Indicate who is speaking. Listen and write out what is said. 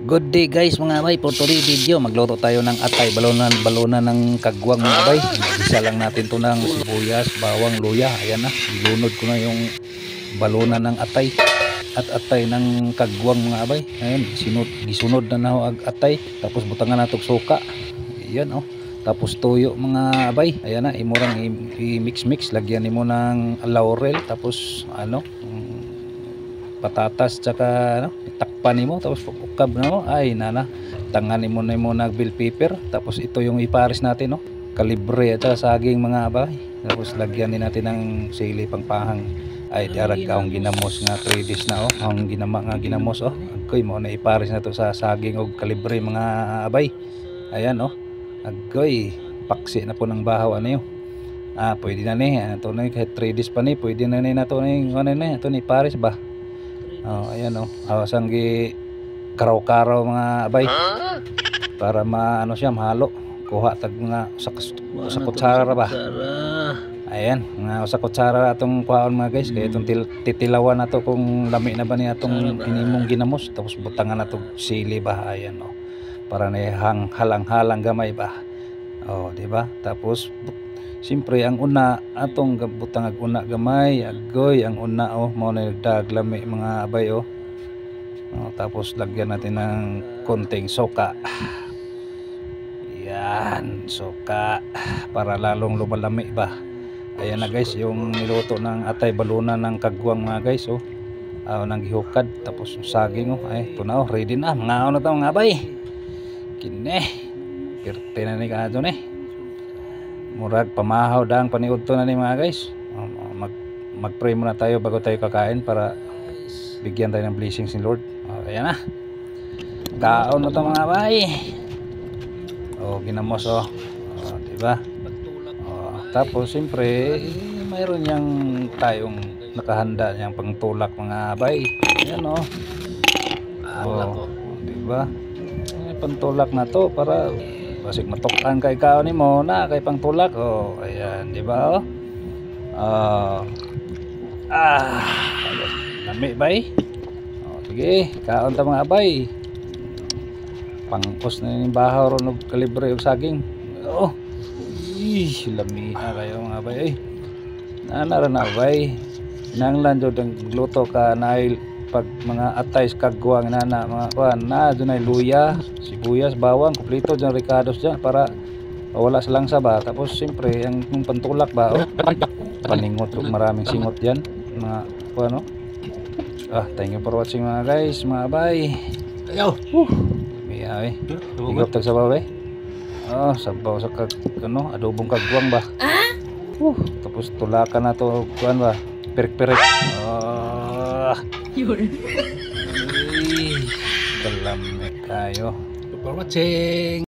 Speaker 1: Good day guys mga abay, for today video magluto tayo ng atay, balunan ng kagwang mga abay. Isa lang natin to ng sibuyas, bawang, luya. Ayan na, ilunod ko na yung balunan ng atay at atay ng kagwang mga abay. Ayan, gisunod na na ang atay, tapos butangan natok suka. Ayan oh, tapos tuyo mga abay. Ayan na, imurang i-mix lagyan nimo ng laurel, tapos ano, patatas, tsaka ano, takpan mo, tapos ukab na mo, ay nana, tanganin mo na mo nag bell pepper, tapos ito yung ipares natin, no, kalibre at saging mga abay, tapos lagyan din natin ng sili pangpahang. Ay diarag ka ang ginamos nga 3 days na oh, ang ginama nga ginamos oh, agoy mo na ipares na to sa saging og kalibre mga abay. Ayan oh, agoy paksi na po ng bahaw ano yun. Pwede na ni ito na kahit 3 days pa ni, pwede na ni nato ni ano na ito ni pares ba. Ayan oh, awasang gi karaw-karaw mga abay para maano siya, mahalo. Kuha tag mga sa kutsara ba. Ayan, nga sa kutsara atong kuhaon mga guys, kaya itong titilawan nato kung lami na ba ni atong inimong ginamos, tapos butangan nato sili ba. Ayan oh, para na halang-halang gamay ba. Di ba? Tapos siyempre ang una atong butang una gamay, agoy ang una oh, mao na daglami mga abay oh. Tapos lagyan natin ng konting suka. Yan, suka para lalong lumalami ba. Ayan na guys, yung niluto ng atay balunan ng kagwang mga guys oh. Nang gihukad, tapos saging oh, ay ito na oh, ready na mga ano to mga abay. Kine pirte na ni kadto ni, murag pamahaw dang paniud to na ni mga guys. Mag-pray muna tayo bago tayo kakain para bigyan tayo ng blessings ni Lord. Ayan na, kaon na to mga bay. Ginamos oh, diba? Tapos siyempre mayroon yang tayong nakahanda yang pangtulak mga bay. Ayan oh, diba? Pantulak na to para basig matukan kay kaon nimo na kay pangtulak oh. Ayan, di ba oh? Lami bay. Sige, kaon ta mga abay. Pangpos na yung bahaw ron og kalibre og saging. Lami na kayo mga abay. Nana ra na bay. Nanglan jud ang gluto ka nail pag mga atay kagwang nana mga kuan na dunay luya, sibuyas, bawang, kumpleto dyan, ricados dyan para wala sa langsa ba. Tapos siyempre ang pantulak ba oh, paningot ug maraming singot dyan mga kuan no. Thank you for watching mga guys, mga bay. Ayo ay igop tag sabaw eh. Sabaw sa ano, adobong kagwang ba. Tapos tulakan na to kuan ba, perik-perik. Yun. Kalamig kayo. For watching.